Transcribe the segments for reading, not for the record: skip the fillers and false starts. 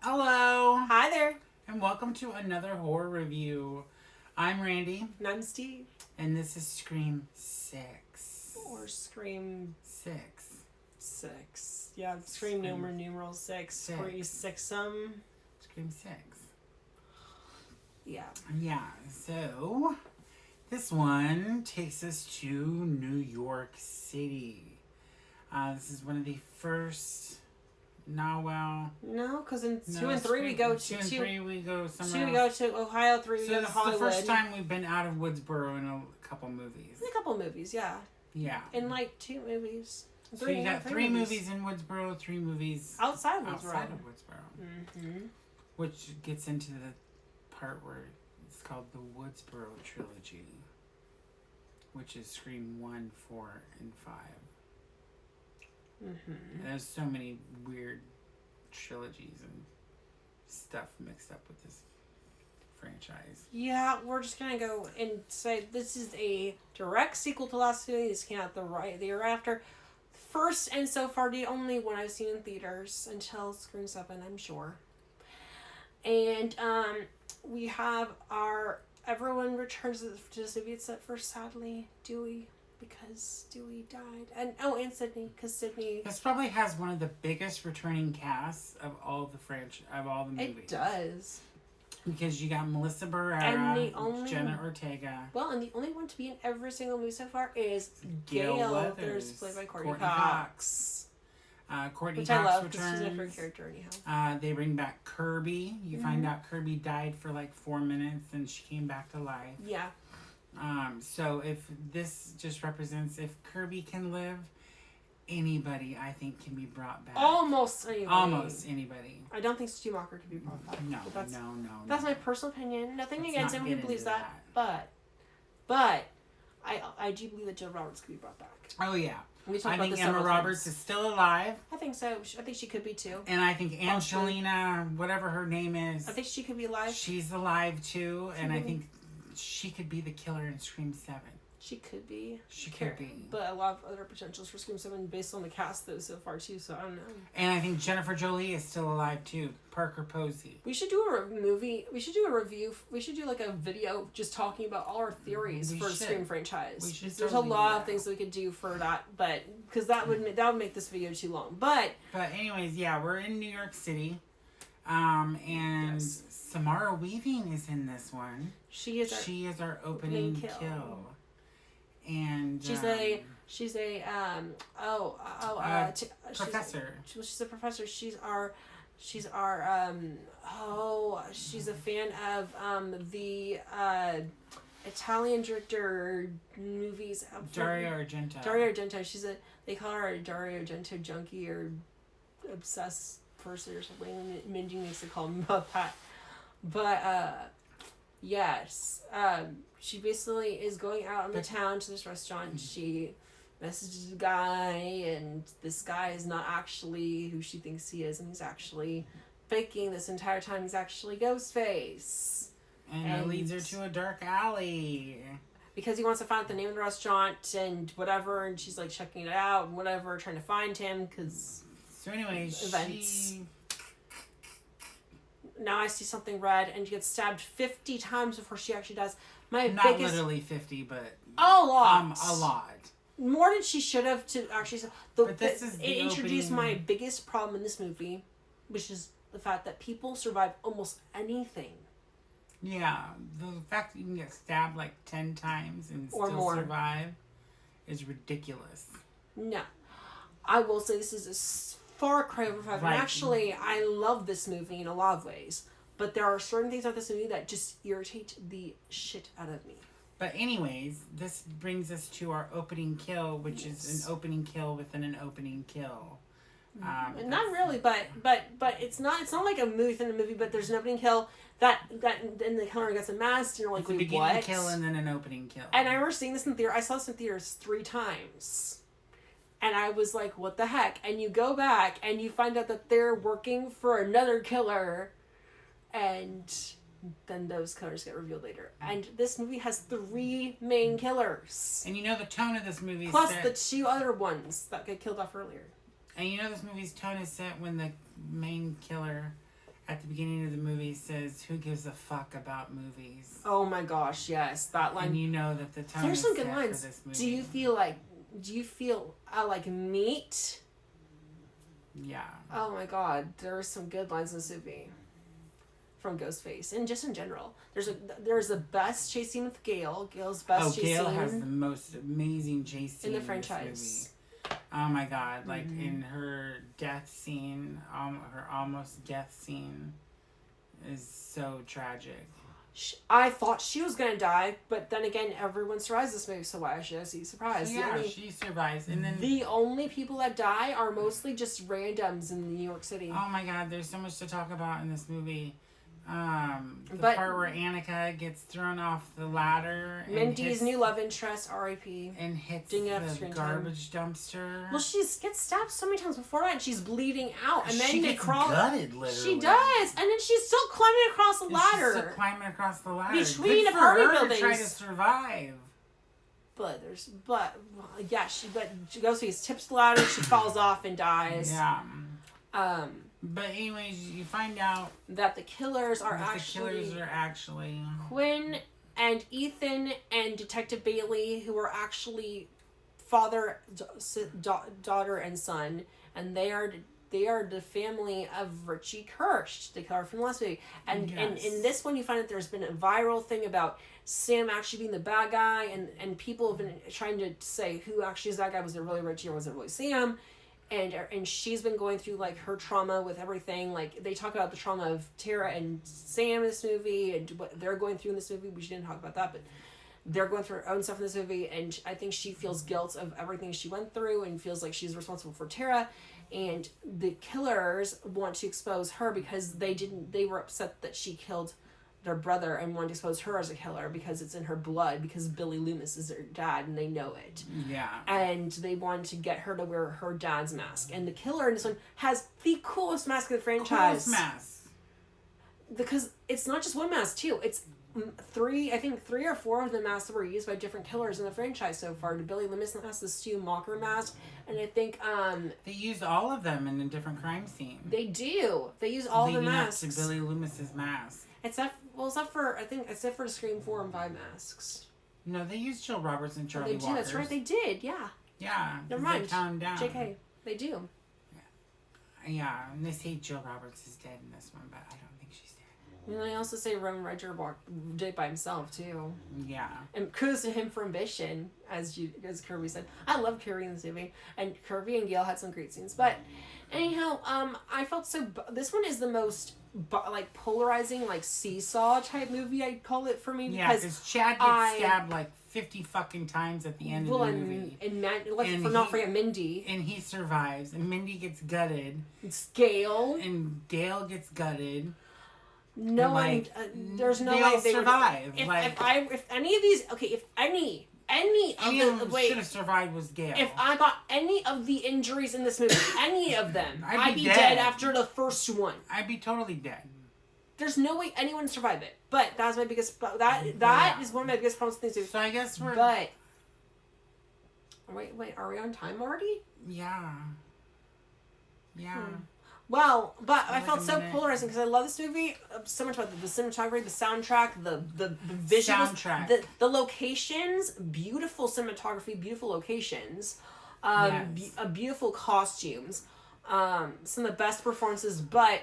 Hello, Hi there. and welcome to another horror review. I'm Randy, And I'm Steve. and this is Scream 6. Or Scream 6. 6. Yeah, Scream numeral 6. Six. Scream 6 Scream 6. Yeah. Yeah, so this one takes us to New York City. This is one of the first. No, because in 2 No, and 3 we go to 2 and 3 we go somewhere 2 we else. go to Ohio, 3 we So go this to is the Hollywood. first time we've been out of Woodsboro in a couple movies. In a couple movies, yeah. Yeah. In like 2 movies. So you got 3 movies in Woodsboro, 3 movies outside of outside of Woodsboro. Mm-hmm. Which gets into the part where it's called the Woodsboro Trilogy, which is Scream 1, 4, and 5. Mm-hmm. And there's so many weird trilogies and stuff mixed up with this franchise. Yeah, we're just gonna go and say this is a direct sequel to last movie. This came out the year after. First and so far the only one I've seen in theaters until Scream 7, I'm sure. And we have our everyone returns to this movie except for sadly Dewey, because Dewey died, and Sydney, because Sydney. This probably has one of the biggest returning casts of all the movies. It does. Because you got Melissa Barrera, And Jenna Ortega. Well, and the only one to be in every single movie so far is Gail Gail Weathers, played by Courtney Courtney Cox. Courtney Which Cox I love, because returns. she's a favorite character anyhow. They bring back Kirby. You find out Kirby died for like 4 minutes and she came back to life. Yeah. So if this just represents if Kirby can live, anybody I think can be brought back. Almost anybody. Almost anybody. I don't think Schumacher could be brought back. No, But no. That's my personal opinion. Nothing Let's against not him who get believes into that. But I do believe that Jill Roberts could be brought back. Oh yeah. We talked I about think this Emma several Roberts times. is still alive. I think so. I think she could be too. And I think Angelina, whatever her name is, I think she could be alive. she's alive too. And I Mhm. think she could be the killer in Scream 7. She could be. She could be. But a lot of other potentials for Scream 7 based on the cast though so far too, so I don't know. And I think Jennifer Jolie is still alive too. Parker Posey. We should do a movie. We should do a review. We should do like a video just talking about all our theories We for the should. Scream franchise. We should There's totally a do lot that. of things that we could do for that, but because that would make this video too long. But anyways, yeah, we're in New York City. And Yes. Samara Weaving is in this one. she is. She is our opening kill. And She's a professor. She's a professor. She's a fan of the Italian director movies. Dario Argento. Dario Argento. They call her a Dario Argento junkie or obsessed person or something. Minji makes a call about that. But yes, she basically is going out in the town to this restaurant. She messages a guy, and this guy is not actually who she thinks he is, and he's actually faking this entire time. He's actually Ghostface. And it leads her to a dark alley. Because he wants to find out the name of the restaurant and whatever, and she's like checking it out and whatever, trying to find him because. So anyways, events. Now I see something red, and she gets stabbed 50 times before she actually does. Not literally 50, but a lot. A lot. More than she should have to actually. But this is the it introduced opening. my biggest problem in this movie, which is the fact that people survive almost anything. Yeah, the fact that you can get stabbed like 10 times and Or still more. survive is ridiculous. No, I will say this is a far cry over five. Right. And actually, I love this movie in a lot of ways, but there are certain things about this movie that just irritate the shit out of me. But anyways, this brings us to our opening kill, which is an opening kill within an opening kill. Not really, but it's not like a movie within a movie. But there's an opening kill that and the killer gets unmasked, and you're like, It's a wait, beginning what? kill and then an opening kill. And I remember seeing this in theater. I saw this in theaters 3 times, and I was like, what the heck? And you go back and you find out that they're working for another killer, and then those killers get revealed later. And this movie has 3 main killers. And you know the tone of this movie is Plus set, the 2 other ones that get killed off earlier. and you know this movie's tone is set when the main killer at the beginning of the movie says, "Who gives a fuck about movies?" Oh my gosh, yes, that line. And you know that the tone There's is some good set lines. for this movie. Do you feel like meat? Yeah. Oh my god, there are some good lines in this movie from Ghostface, and just in general. There's the best chase scene with Gale. Gale's best chase Gale scene has the most amazing chase scene in the this franchise. movie. Oh my god! Like in her death scene, her almost death scene, is so tragic. I thought she was gonna die, but then again, everyone survives this movie, so why should I be surprised? So yeah, she survives, and then the only people that die are mostly just randoms in New York City. oh my god, there's so much to talk about in this movie. The But- part where Annika gets thrown off the ladder. And Mindy's new love interest, R.I.P. And hits Didn't get enough the screen garbage dumpster. Well, she gets stabbed so many times before that, and she's bleeding out, and then she they gets crawl. gutted, literally. She does, and then she's still climbing across the And ladder. She's still climbing across the ladder. Between Good for apartment her to buildings. try to survive. But Ghostface tips the ladder, she falls off and dies. Yeah. Um, But anyways, you find out that the killers are that actually the killers are actually Quinn and Ethan and Detective Bailey, who are actually father, daughter, and son, and they are the family of Richie Kirsch, the killer from the last movie. And in this one, you find that there's been a viral thing about Sam actually being the bad guy, and people have been trying to say who actually is that guy. Was it really Richie or was it really Sam? And she's been going through like her trauma with everything. Like they talk about the trauma of Tara and Sam in this movie and what they're going through in this movie. We didn't talk about that, but they're going through her own stuff in this movie, and I think she feels guilt of everything she went through and feels like she's responsible for Tara. And the killers want to expose her because they were upset that she killed their brother and wanted to expose her as a killer because it's in her blood, because Billy Loomis is their dad and they know it. Yeah. And they wanted to get her to wear her dad's mask. And the killer in this one has the coolest mask in the franchise. Coolest mask. Because it's not just one mask too. It's three or four of the masks that were used by different killers in the franchise so far. The Billy Loomis mask, the Stu Macher mask, and I think they used all of them in a different crime scene. They do. They use all the masks. Leading up to Billy Loomis's mask. Except for the Scream 4 and 5 masks. No, they used Jill Roberts and Charlie Walker. That's right, they did, yeah. Yeah. Never mind. They found down. JK, they do. Yeah, and they say Jill Roberts is dead in this one, but I don't think she's dead. And they also say Roman Redger did it by himself too. Yeah. And kudos to him for ambition, as Kirby said. I love Kirby in this movie, and Kirby and Gale had some great scenes. But anyhow, I felt so. This one is the most like polarizing, like seesaw type movie. I'd call it for me because Chad gets stabbed like 50 fucking times at the end of the movie. And not forget Mindy. And he survives, and Mindy gets gutted. It's Gale. And Gale gets gutted. No one. There's no way all they survive. If any of these, if any of them should have survived was Gale. If I got any of the injuries in this movie, any of them, I'd be dead after the first one. I'd be totally dead. There's no way anyone would survive it. But that's my biggest. That is one of my biggest problems with things. So I guess we're. But wait, are we on time already? Yeah. Yeah. Well, but I felt so polarizing because I love this movie so much about the cinematography, the soundtrack, the visuals, the locations, beautiful cinematography, beautiful locations, beautiful costumes, some of the best performances. But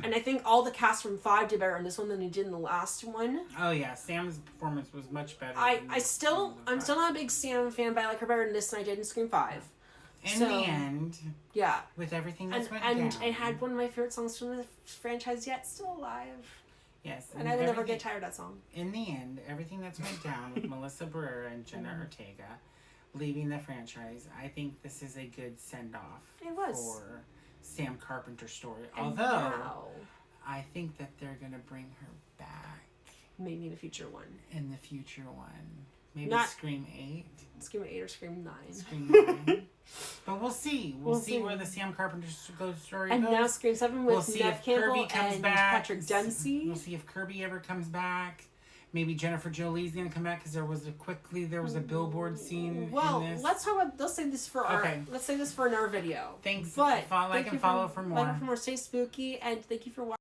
and I think all the cast from 5 did better in this one than they did in the last one. Oh yeah, Sam's performance was much better. I'm still not a big Sam fan, but I like her better in this than I did in Scream 5. In the end, yeah, with everything that's went down. And I had one of my favorite songs from the franchise yet, Still Alive. Yes. And I will never get tired of that song. In the end, everything that's went down with Melissa Barrera and Jenna Ortega leaving the franchise, I think this is a good send-off for Sam Carpenter's story. Although, I think that they're going to bring her back. Maybe in a future one. In the future one. Maybe Scream 8. Scream 8 or Scream 9. Scream 9. But we'll see. We'll see where the Sam Carpenter story goes. And now Scream 7 with Neve Campbell and Patrick Dempsey. We'll see if Kirby ever comes back. Maybe Jennifer Jolie's gonna come back because there was a billboard scene. Well, in this. let's say this for let's say this for another video. Thanks. But like and follow for more. Stay spooky, and thank you for watching.